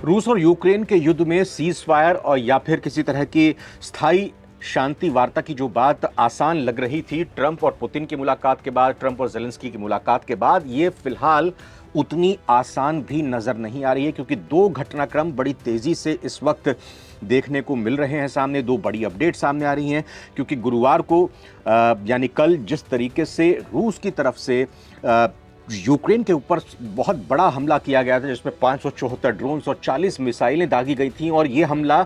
रूस और यूक्रेन के युद्ध में सीज फायर और या फिर किसी तरह की स्थायी शांति वार्ता की जो बात आसान लग रही थी ट्रंप और पुतिन की मुलाकात के बाद, ट्रंप और जेलेंस्की की मुलाकात के बाद, ये फिलहाल उतनी आसान भी नजर नहीं आ रही है, क्योंकि दो घटनाक्रम बड़ी तेजी से इस वक्त देखने को मिल रहे हैं सामने। दो बड़ी अपडेट सामने आ रही हैं, क्योंकि गुरुवार को यानी कल जिस तरीके से रूस की तरफ से यूक्रेन के ऊपर बहुत बड़ा हमला किया गया था, जिसमें 574 ड्रोन्स और 40 मिसाइलें दागी गई थीं, और ये हमला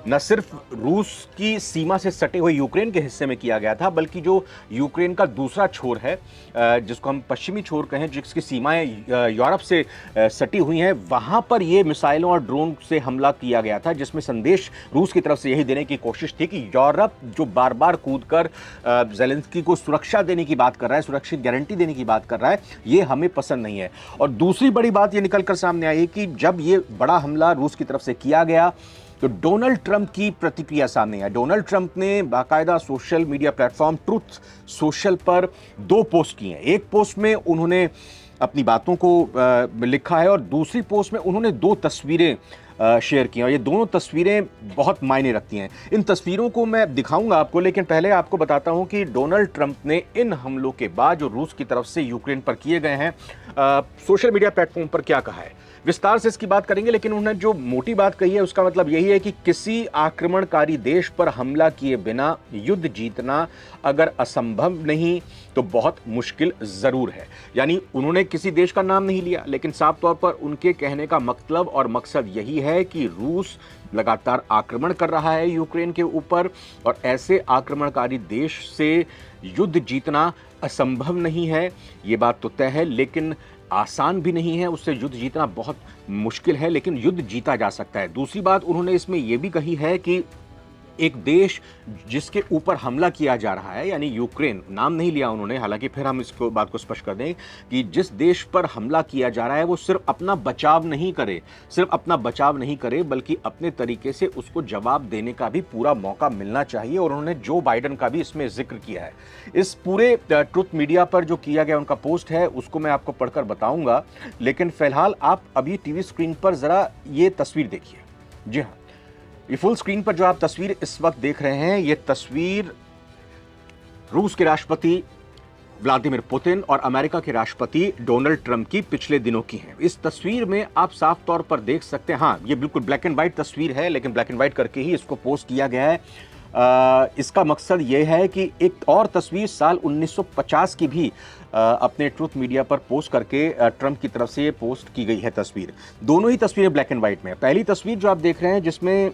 न सिर्फ रूस की सीमा से सटे हुए यूक्रेन के हिस्से में किया गया था, बल्कि जो यूक्रेन का दूसरा छोर है, जिसको हम पश्चिमी छोर कहें, जिसकी सीमाएं यूरोप से सटी हुई हैं, वहां पर ये मिसाइलों और ड्रोन से हमला किया गया था, जिसमें संदेश रूस की तरफ से यही देने की कोशिश थी कि यूरोप जो बार बार कूदकर जेलेंस्की को सुरक्षा देने की बात कर रहा है, सुरक्षित गारंटी देने की बात कर रहा है, ये हमें पसंद नहीं है। और दूसरी बड़ी बात ये निकलकर सामने आई कि जब ये बड़ा हमला रूस की तरफ से किया गया, तो डोनाल्ड ट्रंप की प्रतिक्रिया सामने आई। डोनाल्ड ट्रंप ने बाकायदा social media platform truth social पर दो पोस्ट किए हैं। एक पोस्ट में उन्होंने अपनी बातों को लिखा है, और दूसरी पोस्ट में उन्होंने दो तस्वीरें शेयर की, और ये दोनों तस्वीरें बहुत मायने रखती हैं। इन तस्वीरों को मैं दिखाऊंगा आपको, लेकिन पहले आपको बताता हूं कि डोनाल्ड ट्रंप ने इन हमलों के बाद जो रूस की तरफ से यूक्रेन पर किए गए हैं, सोशल मीडिया प्लेटफॉर्म पर क्या कहा है। विस्तार से इसकी बात करेंगे, लेकिन उन्होंने जो मोटी बात कही है उसका मतलब यही है कि किसी आक्रमणकारी देश पर हमला किए बिना युद्ध जीतना अगर असंभव नहीं तो बहुत मुश्किल जरूर है। यानी उन्होंने किसी देश का नाम नहीं लिया, लेकिन साफ तौर पर उनके कहने का मतलब और मकसद यही है कि रूस लगातार आक्रमण कर रहा है यूक्रेन के ऊपर, और ऐसे आक्रमणकारी देश से युद्ध जीतना असंभव नहीं है, ये बात तो तय है, लेकिन आसान भी नहीं है। उससे युद्ध जीतना बहुत मुश्किल है, लेकिन युद्ध जीता जा सकता है। दूसरी बात उन्होंने इसमें यह भी कही है कि एक देश जिसके ऊपर हमला किया जा रहा है, यानी यूक्रेन, नाम नहीं लिया उन्होंने, हालांकि फिर हम इसको बात को स्पष्ट कर दें कि जिस देश पर हमला किया जा रहा है वो सिर्फ अपना बचाव नहीं करे, बल्कि अपने तरीके से उसको जवाब देने का भी पूरा मौका मिलना चाहिए। और उन्होंने जो बाइडेन का भी इसमें जिक्र किया है। इस पूरे ट्रुथ मीडिया पर जो किया गया उनका पोस्ट है, उसको मैं आपको पढ़कर बताऊंगा, लेकिन फिलहाल आप अभी टीवी स्क्रीन पर जरा ये तस्वीर देखिए। जी हाँ, ये फुल स्क्रीन पर जो आप तस्वीर इस वक्त देख रहे हैं, ये तस्वीर रूस के राष्ट्रपति व्लादिमीर पुतिन और अमेरिका के राष्ट्रपति डोनाल्ड ट्रंप की पिछले दिनों की है। इस तस्वीर में आप साफ तौर पर देख सकते हैं, हाँ, ये बिल्कुल ब्लैक एंड व्हाइट तस्वीर है, लेकिन ब्लैक एंड व्हाइट करके ही इसको पोस्ट किया गया है। इसका मकसद ये है कि एक और तस्वीर साल 1950 की भी अपने ट्रुथ मीडिया पर पोस्ट करके ट्रंप की तरफ से ये पोस्ट की गई है तस्वीर। दोनों ही तस्वीरें ब्लैक एंड व्हाइट में। पहली तस्वीर जो आप देख रहे हैं, जिसमें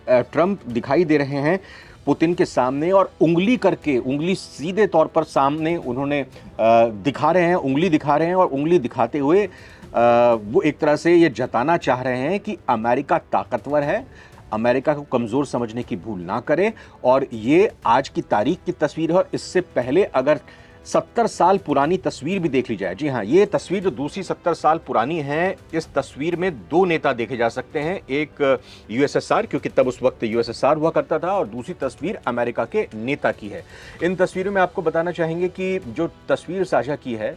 ट्रंप दिखाई दे रहे हैं पुतिन के सामने, और उंगली करके, उंगली सीधे तौर पर सामने उन्होंने दिखा रहे हैं, उंगली दिखा रहे हैं, और उंगली दिखाते हुए वो एक तरह से ये जताना चाह रहे हैं कि अमेरिका ताकतवर है, अमेरिका को कमजोर समझने की भूल ना करें। और ये आज की तारीख की तस्वीर है, और इससे पहले अगर 70 साल पुरानी तस्वीर भी देख ली जाए, जी हाँ, ये तस्वीर जो दूसरी 70 साल पुरानी है, इस तस्वीर में दो नेता देखे जा सकते हैं। एक यूएसएसआर, क्योंकि तब उस वक्त यूएसएसआर हुआ करता था, और दूसरी तस्वीर अमेरिका के नेता की है। इन तस्वीरों में आपको बताना चाहेंगे कि जो तस्वीर साझा की है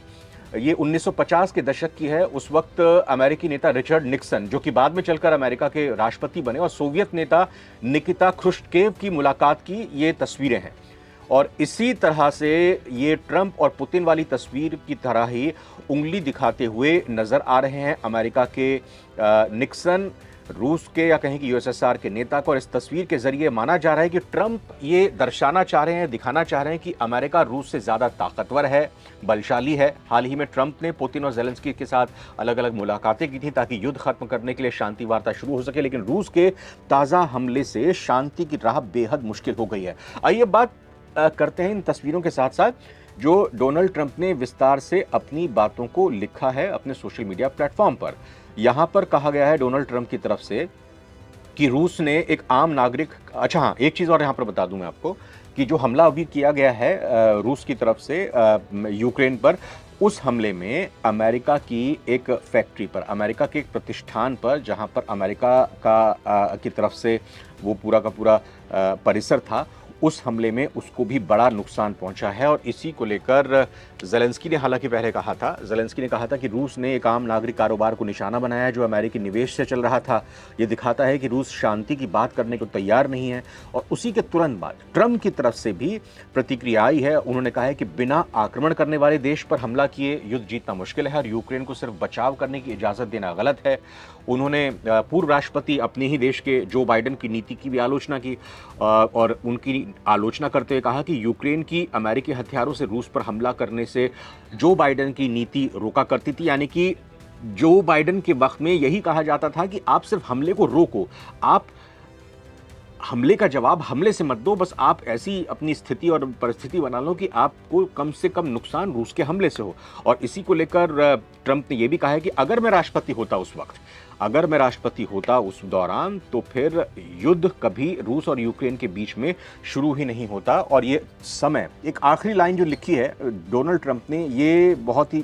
ये 1950 के दशक की है। उस वक्त अमेरिकी नेता रिचर्ड निक्सन, जो कि बाद में चलकर अमेरिका के राष्ट्रपति बने, और सोवियत नेता निकिता ख्रुश्चेव की मुलाकात की ये तस्वीरें हैं। और इसी तरह से ये ट्रंप और पुतिन वाली तस्वीर की तरह ही उंगली दिखाते हुए नजर आ रहे हैं अमेरिका के निक्सन, रूस के या कहें कि यूएसएसआर के नेता को। और इस तस्वीर के जरिए माना जा रहा है कि ट्रंप ये दर्शाना चाह रहे हैं, दिखाना चाह रहे हैं कि अमेरिका रूस से ज्यादा ताकतवर है, बलशाली है। हाल ही में ट्रंप ने पुतिन और जेलेंस्की के साथ अलग अलग मुलाकातें की थी ताकि युद्ध खत्म करने के लिए शांति वार्ता शुरू हो सके, लेकिन रूस के ताजा हमले से शांति की राह बेहद मुश्किल हो गई है। आइए बात करते हैं इन तस्वीरों के साथ साथ जो डोनाल्ड ट्रंप ने विस्तार से अपनी बातों को लिखा है अपने सोशल मीडिया प्लेटफॉर्म पर। यहां पर कहा गया है डोनाल्ड ट्रंप की तरफ से कि रूस ने एक आम नागरिक, अच्छा हाँ, एक चीज और यहां पर बता दूं मैं आपको कि जो हमला अभी किया गया है रूस की तरफ से यूक्रेन पर, उस हमले में अमेरिका की एक फैक्ट्री पर, अमेरिका के एक प्रतिष्ठान पर, जहां पर अमेरिका का की तरफ से वो पूरा का पूरा परिसर था, उस हमले में उसको भी बड़ा नुकसान पहुंचा है। और इसी को लेकर ज़ेलेंस्की ने हालांकि पहले कहा था, ज़ेलेंस्की ने कहा था कि रूस ने एक आम नागरिक कारोबार को निशाना बनाया है जो अमेरिकी निवेश से चल रहा था। ये दिखाता है कि रूस शांति की बात करने को तैयार नहीं है। और उसी के तुरंत बाद ट्रंप की तरफ से भी प्रतिक्रिया आई है। उन्होंने कहा है कि बिना आक्रमण करने वाले देश पर हमला किए युद्ध जीतना मुश्किल है और यूक्रेन को सिर्फ बचाव करने की इजाजत देना गलत है। उन्होंने पूर्व राष्ट्रपति अपने ही देश के जो बाइडेन की नीति की भी आलोचना की और उनकी आलोचना करते हुए कहा कि यूक्रेन की अमेरिकी हथियारों से रूस पर हमला करने से जो बाइडेन की नीति रोका करती थी, यानी कि जो बाइडेन के वक्त में यही कहा जाता था कि आप सिर्फ हमले को रोको, आप हमले का जवाब हमले से मत दो, बस आप ऐसी अपनी स्थिति और परिस्थिति बना लो कि आपको कम से कम नुकसान रूस के हमले से हो। और इसी को लेकर ट्रंप ने यह भी कहा है कि अगर मैं राष्ट्रपति होता उस वक्त, अगर मैं राष्ट्रपति होता उस दौरान, तो फिर युद्ध कभी रूस और यूक्रेन के बीच में शुरू ही नहीं होता। और ये समय, एक आखिरी लाइन जो लिखी है डोनाल्ड ट्रंप ने, ये बहुत ही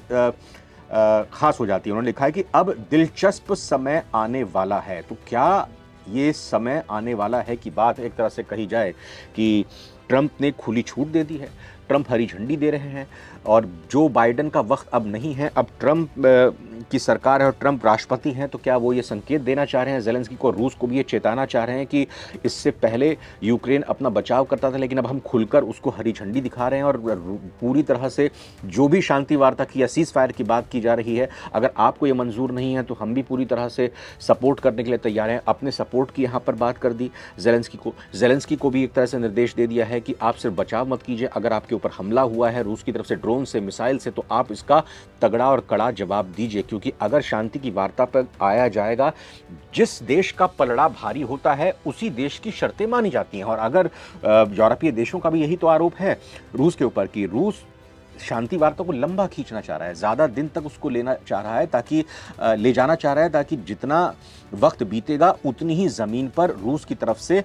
खास हो जाती है। उन्होंने लिखा है कि अब दिलचस्प समय आने वाला है। तो क्या ये समय आने वाला है की बात एक तरह से कही जाए कि ट्रंप ने खुली छूट दे दी है, ट्रंप हरी झंडी दे रहे हैं और जो बाइडेन का वक्त अब नहीं है, अब ट्रंप की सरकार है और ट्रंप राष्ट्रपति हैं। तो क्या वो ये संकेत देना चाह रहे हैं ज़ेलेंस्की को, रूस को भी ये चेताना चाह रहे हैं कि इससे पहले यूक्रेन अपना बचाव करता था लेकिन अब हम खुलकर उसको हरी झंडी दिखा रहे हैं और पूरी तरह से जो भी शांति वार्ता की या सीज फायर की बात की जा रही है, अगर आपको ये मंजूर नहीं है तो हम भी पूरी तरह से सपोर्ट करने के लिए तैयार हैं। अपने सपोर्ट की यहाँ पर बात कर दी ज़ेलेंस्की को भी एक तरह से निर्देश दे दिया है कि आप सिर्फ बचाव मत कीजिए, अगर आपके ऊपर हमला हुआ है रूस की तरफ से ड्रोन से, मिसाइल से, तो आप इसका तगड़ा और कड़ा जवाब दीजिए। क्योंकि अगर शांति की वार्ता पर आया जाएगा, जिस देश का पलड़ा भारी होता है उसी देश की शर्तें मानी जाती हैं। और अगर यूरोपीय देशों का भी यही तो आरोप है रूस के ऊपर कि रूस शांति वार्ता को लंबा खींचना चाह रहा है, ज़्यादा दिन तक उसको लेना चाह रहा है, ताकि ले जाना चाह रहा है, ताकि जितना वक्त बीतेगा उतनी ही ज़मीन पर रूस की तरफ से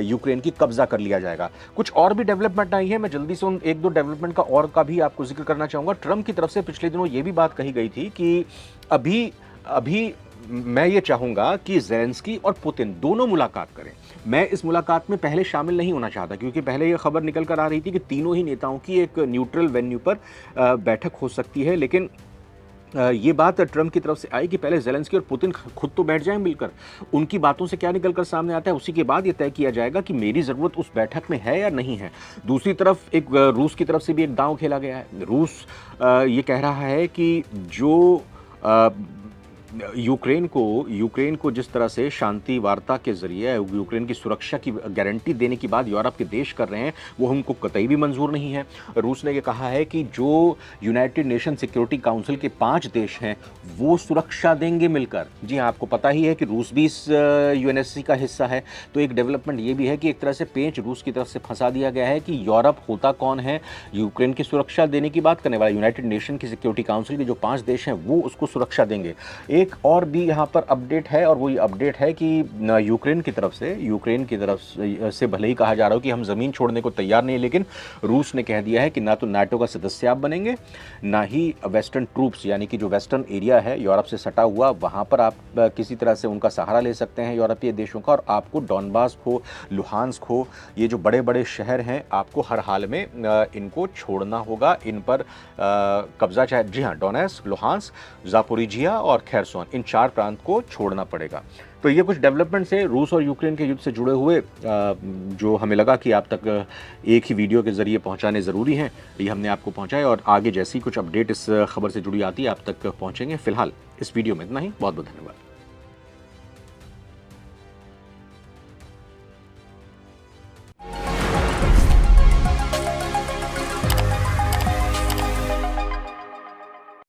यूक्रेन की कब्जा कर लिया जाएगा। कुछ और भी डेवलपमेंट आई है, मैं जल्दी से उन एक दो डेवलपमेंट का भी आपको जिक्र करना चाहूँगा। ट्रंप की तरफ से पिछले दिनों ये भी बात कही गई थी कि अभी मैं ये चाहूँगा कि ज़ेलेंस्की और पुतिन दोनों मुलाकात करें। मैं इस मुलाकात में पहले शामिल नहीं होना चाहता, क्योंकि पहले ये खबर निकल कर आ रही थी कि तीनों ही नेताओं की एक न्यूट्रल वेन्यू पर बैठक हो सकती है। लेकिन ये बात ट्रंप की तरफ से आई कि पहले ज़ेलेंस्की और पुतिन खुद तो बैठ जाएं मिलकर, उनकी बातों से क्या निकल कर सामने आता है उसी के बाद ये तय किया जाएगा कि मेरी ज़रूरत उस बैठक में है या नहीं है। दूसरी तरफ एक रूस की तरफ से भी एक दांव खेला गया है। रूस ये कह रहा है कि जो यूक्रेन को जिस तरह से शांति वार्ता के जरिए यूक्रेन की सुरक्षा की गारंटी देने की बात यूरोप के देश कर रहे हैं, वो हमको कतई भी मंजूर नहीं है। रूस ने ये कहा है कि जो यूनाइटेड नेशन सिक्योरिटी काउंसिल के 5 देश हैं वो सुरक्षा देंगे मिलकर। जी हाँ, आपको पता ही है कि रूस भी इस यूएनएससी का हिस्सा है। तो एक डेवलपमेंट ये भी है कि एक तरह से पेंच रूस की तरफ से फंसा दिया गया है कि यूरोप होता कौन है, यूक्रेन की सुरक्षा देने की बात करने वाला, यूनाइटेड नेशन की सिक्योरिटी काउंसिल के जो 5 देश हैं वो उसको सुरक्षा देंगे। एक और भी यहाँ पर अपडेट है, और वो ये अपडेट है कि यूक्रेन की तरफ से भले ही कहा जा रहा हो कि हम ज़मीन छोड़ने को तैयार नहीं, लेकिन रूस ने कह दिया है कि ना तो नाटो का सदस्य आप बनेंगे, ना ही वेस्टर्न ट्रूप्स यानी कि जो वेस्टर्न एरिया है यूरोप से सटा हुआ, वहाँ पर आप किसी तरह से उनका सहारा ले सकते हैं यूरोपीय देशों का। और आपको डॉनबास हो, लुहांस्क हो, ये जो बड़े बड़े शहर हैं, आपको हर हाल में इनको छोड़ना होगा, इन पर कब्जा, चाहे जी हाँ डोनेट्स्क, लुहांस्क, ज़ापोरिजिया और खेरसोन, इन 4 प्रांत को छोड़ना पड़ेगा। तो ये कुछ डेवलपमेंट्स है रूस और यूक्रेन के युद्ध से जुड़े हुए, जो हमें लगा कि आप तक एक ही वीडियो के जरिए पहुंचाने ज़रूरी हैं। ये हमने आपको पहुंचाए और आगे जैसी कुछ अपडेट इस खबर से जुड़ी आती है आप तक पहुंचेंगे। फिलहाल इस वीडियो में इतना ही। बहुत बहुत धन्यवाद।